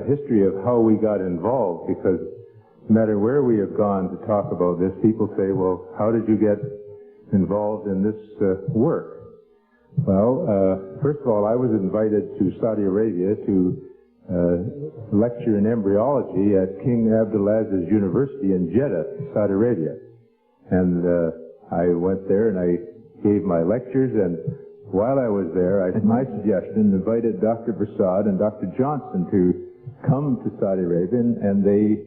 history of how we got involved, because no matter where we have gone to talk about this, people say, well, how did you get involved in this work? Well, first of all, I was invited to Saudi Arabia to lecture in embryology at King Abdulaziz University in Jeddah, Saudi Arabia. And I went there and I gave my lectures, and while I was there, I, at my suggestion, invited Dr. Prasad and Dr. Johnson to come to Saudi Arabia, and they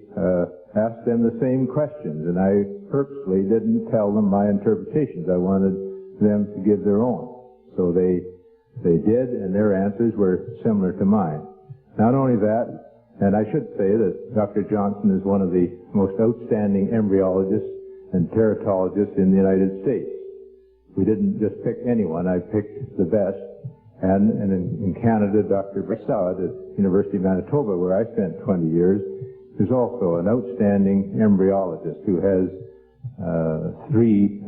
asked them the same questions, and I purposely didn't tell them my interpretations. I wanted them to give their own. So they did, and their answers were similar to mine. Not only that, and I should say that Dr. Johnson is one of the most outstanding embryologists and teratologists in the United States. We didn't just pick anyone, I picked the best. And in Canada, Dr. Prasad at University of Manitoba, where I spent 20 years, is also an outstanding embryologist who has 3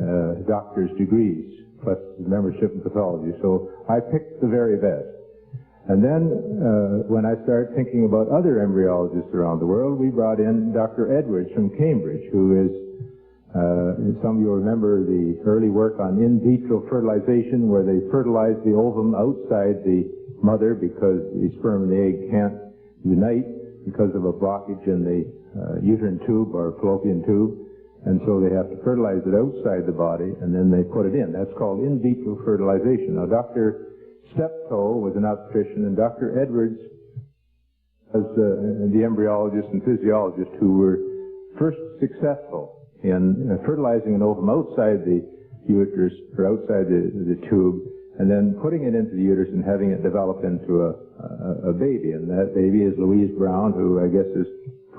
doctor's degrees, plus membership in pathology. So I picked the very best. And then when I started thinking about other embryologists around the world, we brought in Dr. Edwards from Cambridge, who is some of you remember the early work on in vitro fertilization, where they fertilize the ovum outside the mother because the sperm and the egg can't unite because of a blockage in the uterine tube or fallopian tube. And so they have to fertilize it outside the body, and then they put it in. That's called in vitro fertilization. Now, Dr. Steptoe was an obstetrician, and Dr. Edwards was the embryologist and physiologist who were first successful in fertilizing an ovum outside the uterus or outside the tube, and then putting it into the uterus and having it develop into a baby. And that baby is Louise Brown, who I guess is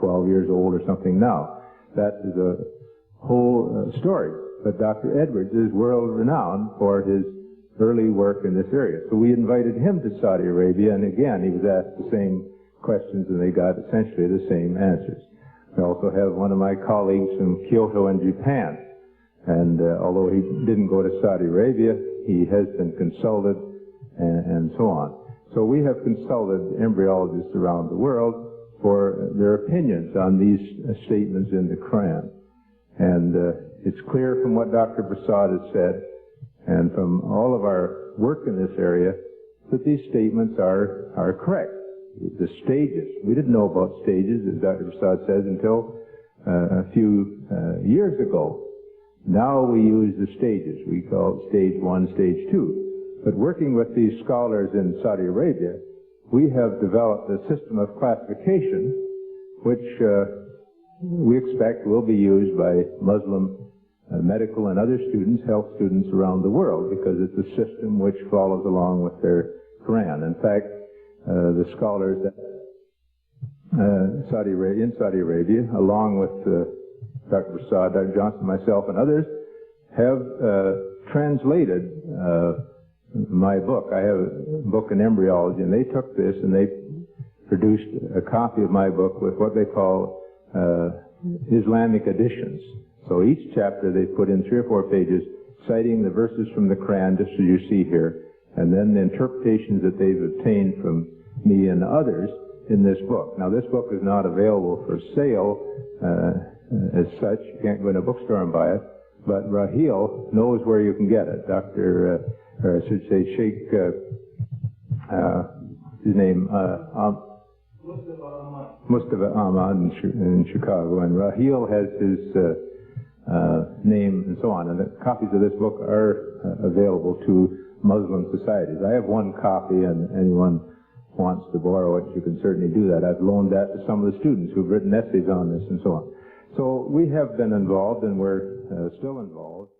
12 years old or something now. That is a whole story. But Dr. Edwards is world-renowned for his early work in this area. So we invited him to Saudi Arabia, and again, he was asked the same questions, and they got essentially the same answers. I also have one of my colleagues from Kyoto in Japan, and although he didn't go to Saudi Arabia, he has been consulted and so on. So we have consulted embryologists around the world for their opinions on these statements in the Quran. And it's clear from what Dr. Prasad has said and from all of our work in this area that these statements are correct. The stages. We didn't know about stages, as Dr. Prasad says, until a few years ago. Now we use the stages. We call it stage 1, stage 2. But working with these scholars in Saudi Arabia, we have developed a system of classification which we expect will be used by Muslim medical and other students, health students around the world, because it's a system which follows along with their Quran. In fact, the scholars in Saudi Arabia, along with Dr. Prasad, Dr. Johnson, myself, and others, have translated my book. I have a book in embryology, and they took this and they produced a copy of my book with what they call Islamic additions. So each chapter they put in 3 or 4 pages citing the verses from the Quran, just as you see here, and then the interpretations that they've obtained from me and others in this book. Now, this book is not available for sale as such. You can't go in a bookstore and buy it, but Rahil knows where you can get it. Dr. or I should say Sheikh, his name, Mustafa Ahmad in Chicago, and Rahil has his name and so on, and the copies of this book are available to Muslim societies. I have one copy, and anyone wants to borrow it, you can certainly do that. I've loaned that to some of the students who've written essays on this and so on. So we have been involved, and we're still involved.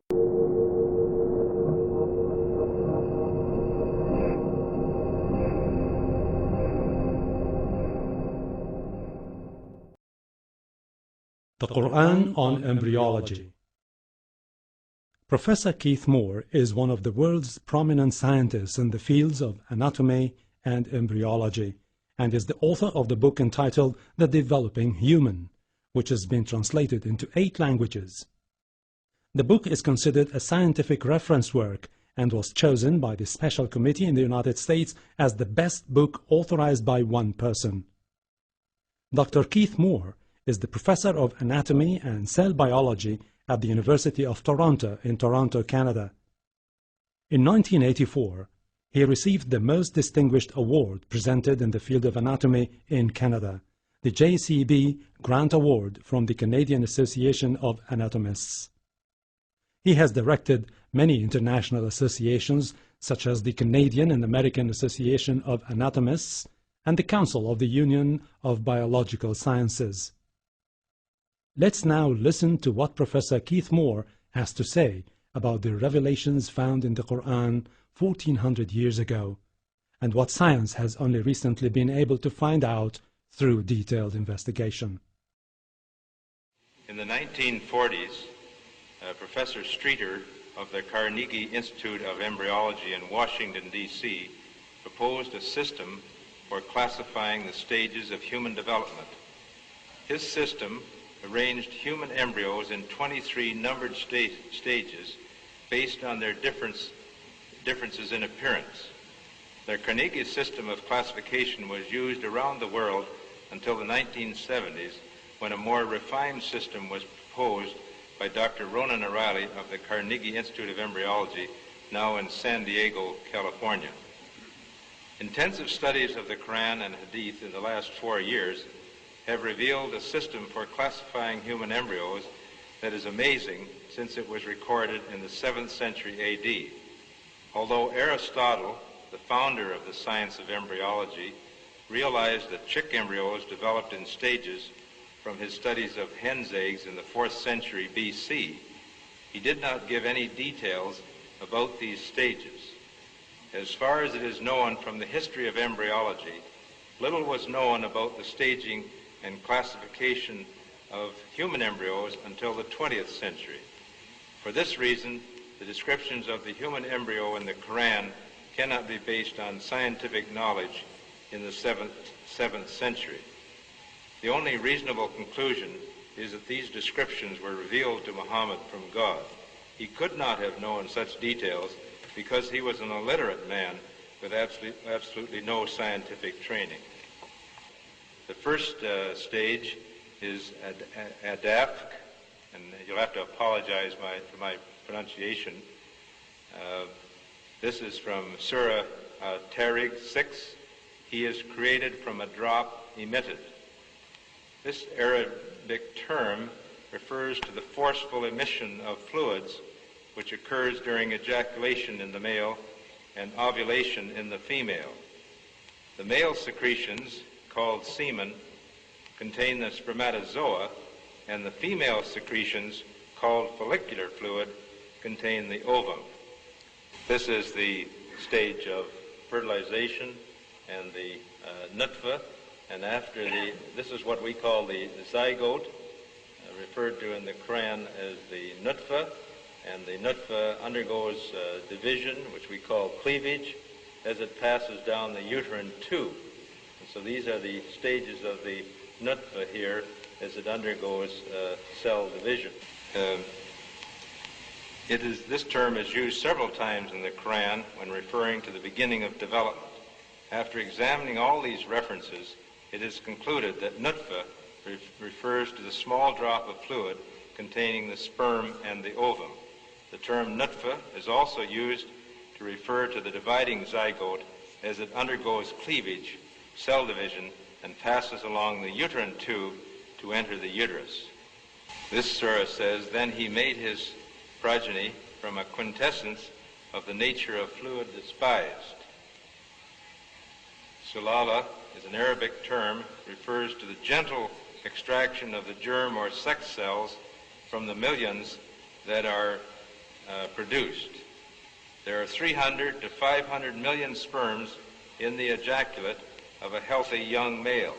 The Quran on Embryology. Professor Keith Moore is one of the world's prominent scientists in the fields of anatomy and embryology, and is the author of the book entitled The Developing Human, which has been translated into 8 languages. The book is considered a scientific reference work and was chosen by the Special Committee in the United States as the best book authorized by one person. Dr. Keith Moore is the professor of anatomy and cell biology at the University of Toronto in Toronto, Canada. In 1984, he received the most distinguished award presented in the field of anatomy in Canada, the JCB Grant Award from the Canadian Association of Anatomists. He has directed many international associations such as the Canadian and American Association of Anatomists and the Council of the Union of Biological Sciences. Let's now listen to what Professor Keith Moore has to say about the revelations found in the Quran 1400 years ago, and what science has only recently been able to find out through detailed investigation. In the 1940s, Professor Streeter of the Carnegie Institute of Embryology in Washington, D.C., proposed a system for classifying the stages of human development. His system arranged human embryos in 23 numbered stages based on their differences in appearance. The Carnegie system of classification was used around the world until the 1970s, when a more refined system was proposed by Dr. Ronan O'Reilly of the Carnegie Institute of Embryology, now in San Diego, California. Intensive studies of the Quran and Hadith in the last 4 years have revealed a system for classifying human embryos that is amazing, since it was recorded in the 7th century A.D. Although Aristotle, the founder of the science of embryology, realized that chick embryos developed in stages from his studies of hen's eggs in the 4th century B.C., he did not give any details about these stages. As far as it is known from the history of embryology, little was known about the staging and classification of human embryos until the 20th century. For this reason, the descriptions of the human embryo in the Quran cannot be based on scientific knowledge in the 7th century. The only reasonable conclusion is that these descriptions were revealed to Muhammad from God. He could not have known such details because he was an illiterate man with absolutely no scientific training. The first stage is Adafk, and you'll have to apologize for my pronunciation. This is from Surah Tariq 6. He is created from a drop emitted. This Arabic term refers to the forceful emission of fluids which occurs during ejaculation in the male and ovulation in the female. The male secretions, called semen, contain the spermatozoa, and the female secretions, called follicular fluid, contain the ovum. This is the stage of fertilization and the nutfa, and after this is what we call the zygote, referred to in the Quran as the nutfa, and the nutfa undergoes division, which we call cleavage, as it passes down the uterine tube. And so these are the stages of the nutfa here as it undergoes cell division. This term is used several times in the Quran when referring to the beginning of development. After examining all these references, it is concluded that nutfa refers to the small drop of fluid containing the sperm and the ovum. The term nutfa is also used to refer to the dividing zygote as it undergoes cleavage, cell division, and passes along the uterine tube to enter the uterus. This surah says, "Then he made his progeny from a quintessence of the nature of fluid despised." Sulala is an Arabic term, refers to the gentle extraction of the germ or sex cells from the millions that are produced. There are 300 to 500 million sperms in the ejaculate of a healthy young male.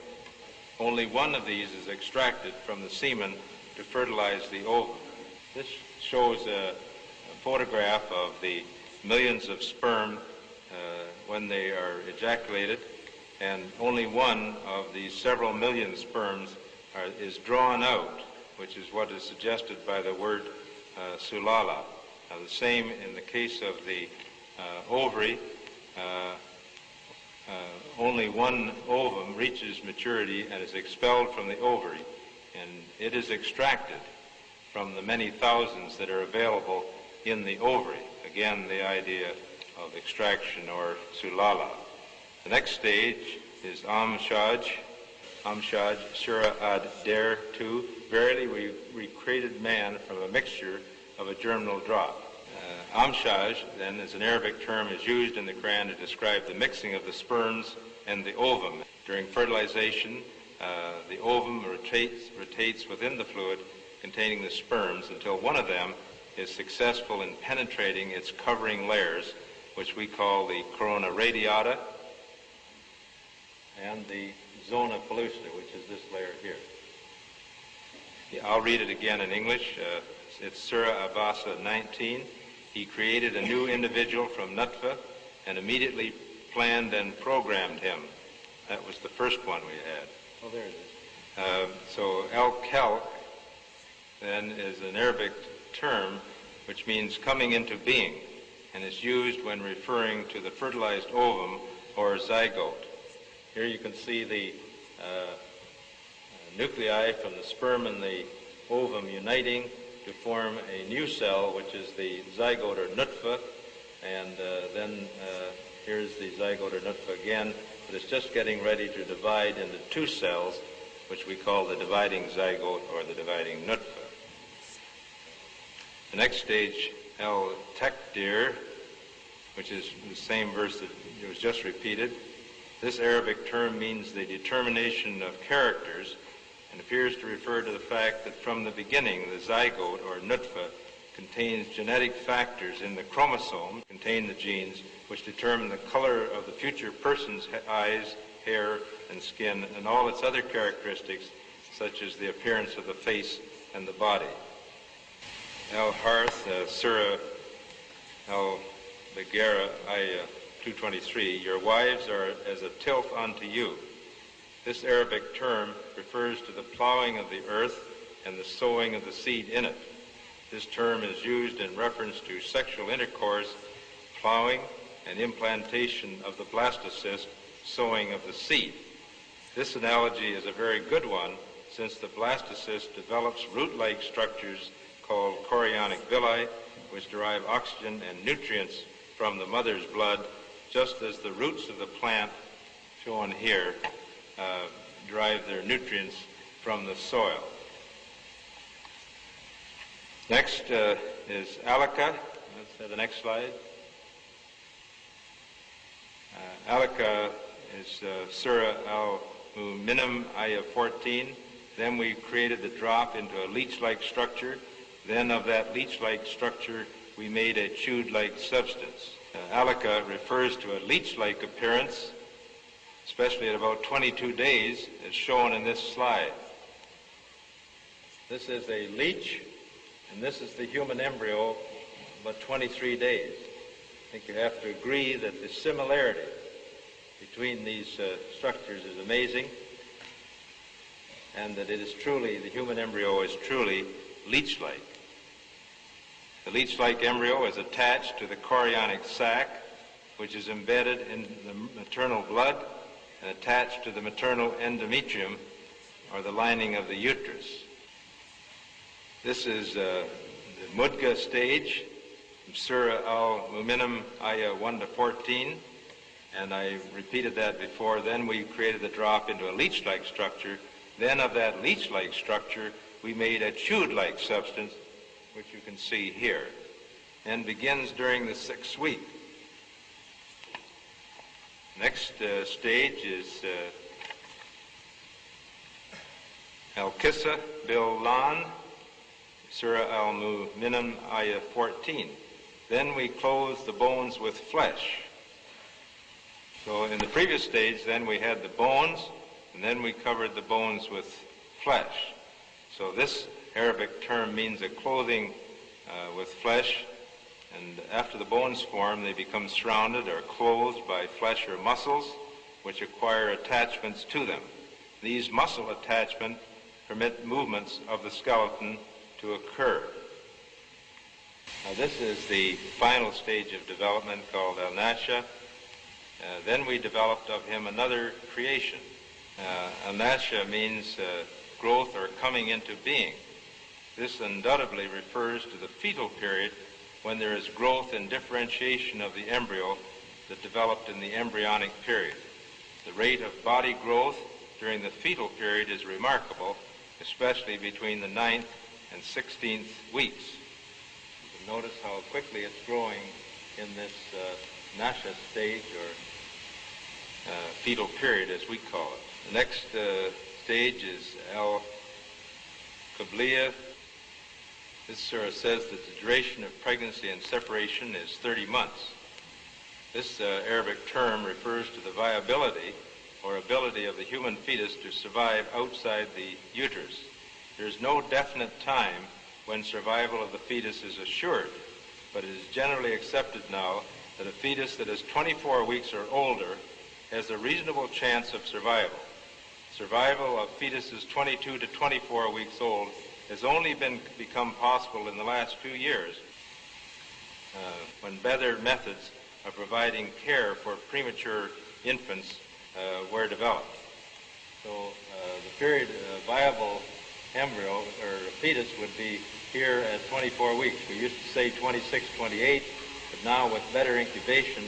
Only one of these is extracted from the semen to fertilize the ovum. This shows a photograph of the millions of sperm when they are ejaculated, and only one of these several million sperms is drawn out, which is what is suggested by the word sulala. Now, the same in the case of the ovary. only one ovum reaches maturity and is expelled from the ovary, and it is extracted from the many thousands that are available in the ovary. Again, the idea of extraction or sulala. The next stage is Amshaj, Surah ad Der 2. Verily we created man from a mixture of a germinal drop. Amshaj, then, is an Arabic term, is used in the Quran to describe the mixing of the sperms and the ovum. During fertilization, the ovum rotates within the fluid containing the sperms until one of them is successful in penetrating its covering layers, which we call the corona radiata and the zona pellucida, which is this layer here. I'll read it again in English. It's Surah Abasa 19. He created a new individual from Nutfa and immediately planned and programmed him. That was the first one we had. Oh, there it is. So al-Khalq then is an Arabic term which means coming into being, and is used when referring to the fertilized ovum or zygote. Here you can see the nuclei from the sperm and the ovum uniting to form a new cell, which is the zygote or nutfa, and then here's the zygote or nutfa again, but it's just getting ready to divide into two cells, which we call the dividing zygote or the dividing nutfa. The next stage, al-Takdir, which is the same verse that was just repeated. This Arabic term means the determination of characters and appears to refer to the fact that from the beginning the zygote or nutfa contains genetic factors in the chromosome, contain the genes which determine the color of the future person's eyes, hair, and skin, and all its other characteristics, such as the appearance of the face and the body. Al-Harth, Surah Al-Bagara, Ayah 223, your wives are as a tilth unto you. This Arabic term refers to the plowing of the earth and the sowing of the seed in it. This term is used in reference to sexual intercourse, plowing, and implantation of the blastocyst, sowing of the seed. This analogy is a very good one, since the blastocyst develops root-like structures called chorionic villi, which derive oxygen and nutrients from the mother's blood, just as the roots of the plant, shown here, derive their nutrients from the soil. Next is Alaka. Let's have the next slide. Alaka is Surah Al-Mu'minun, Ayah 14. Then we created the drop into a leech-like structure. Then of that leech-like structure, we made a chewed-like substance. Alaka refers to a leech-like appearance, especially at about 22 days, as shown in this slide. This is a leech, and this is the human embryo, about 23 days. I think you have to agree that the similarity between these structures is amazing, and that it is truly, the human embryo is truly leech-like. The leech-like embryo is attached to the chorionic sac, which is embedded in the maternal blood and attached to the maternal endometrium, or the lining of the uterus. This is the Mudga stage, from Surah Al-Mu'minun, Ayah 1 to 14, and I repeated that before. Then we created the drop into a leech-like structure. Then of that leech-like structure, we made a chewed-like substance, which you can see here, and begins during the 6th week. Next stage is Al-Kissa Bil-Lan, Surah Al-Mu'minun, Ayah 14. Then we clothe the bones with flesh. So in the previous stage, then we had the bones, and then we covered the bones with flesh. So this Arabic term means a clothing with flesh, and after the bones form, they become surrounded or clothed by flesh or muscles, which acquire attachments to them. These muscle attachments permit movements of the skeleton to occur. Now this is the final stage of development called Al-Nasha, Then we developed of him another creation. Anasha means growth or coming into being. This undoubtedly refers to the fetal period when there is growth and differentiation of the embryo that developed in the embryonic period. The rate of body growth during the fetal period is remarkable, especially between the 9th and 16th weeks. You can notice how quickly it's growing in this nasha stage, or fetal period as we call it. The next stage is al-Qabliya. This surah says that the duration of pregnancy and separation is 30 months. This Arabic term refers to the viability or ability of the human fetus to survive outside the uterus. There is no definite time when survival of the fetus is assured, but it is generally accepted now that a fetus that is 24 weeks or older has a reasonable chance of survival. Survival of fetuses 22 to 24 weeks old has only become possible in the last few years when better methods of providing care for premature infants were developed. So the period viable embryo or fetus would be here at 24 weeks. We used to say 26, 28, but now with better incubation,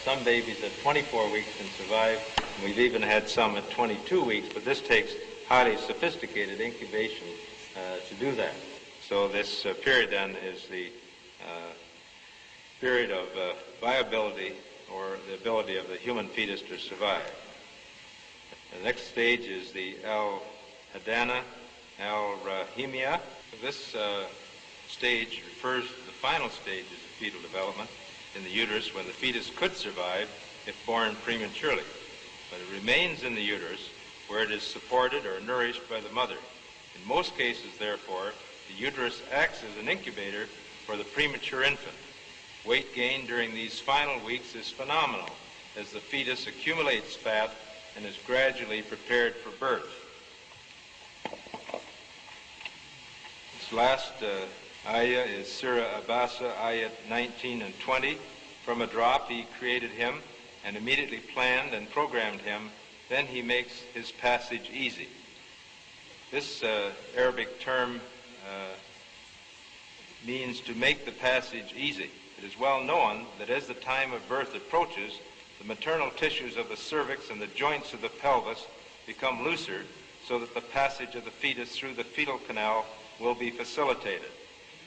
some babies at 24 weeks can survive, and we've even had some at 22 weeks, but this takes highly sophisticated incubation to do that. So this period then is the period of viability or the ability of the human fetus to survive. The next stage is the al-Hadana, al-Rahimia. This stage refers to the final stages of fetal development in the uterus when the fetus could survive if born prematurely, but it remains in the uterus where it is supported or nourished by the mother. In most cases, therefore, the uterus acts as an incubator for the premature infant. Weight gain during these final weeks is phenomenal as the fetus accumulates fat and is gradually prepared for birth. This last ayah is Surah Abasa, ayat 19 and 20. From a drop he created him and immediately planned and programmed him. Then he makes his passage easy. This Arabic term means to make the passage easy. It is well known that as the time of birth approaches, the maternal tissues of the cervix and the joints of the pelvis become looser so that the passage of the fetus through the fetal canal will be facilitated.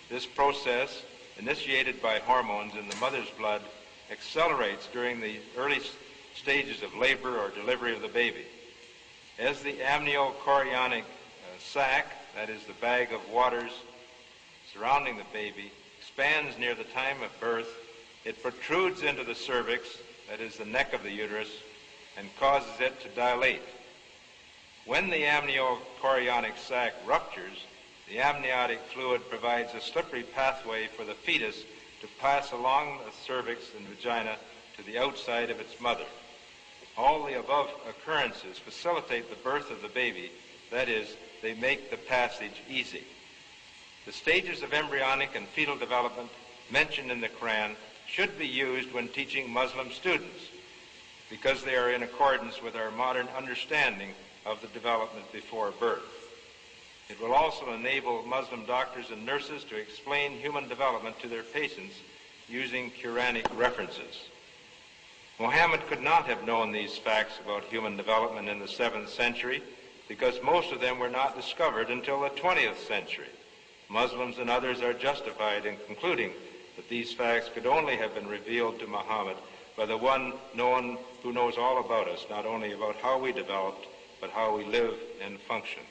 This process, initiated by hormones in the mother's blood, accelerates during the early stages of labor or delivery of the baby. As the amniochorionic sac, that is the bag of waters surrounding the baby, expands near the time of birth, it protrudes into the cervix, that is the neck of the uterus, and causes it to dilate. When the amniochorionic sac ruptures, the amniotic fluid provides a slippery pathway for the fetus to pass along the cervix and vagina to the outside of its mother. All the above occurrences facilitate the birth of the baby, that is, they make the passage easy. The stages of embryonic and fetal development mentioned in the Quran should be used when teaching Muslim students because they are in accordance with our modern understanding of the development before birth. It will also enable Muslim doctors and nurses to explain human development to their patients using Quranic references. Muhammad could not have known these facts about human development in the 7th century because most of them were not discovered until the 20th century. Muslims and others are justified in concluding that these facts could only have been revealed to Muhammad by the one who knows all about us, not only about how we developed, but how we live and function.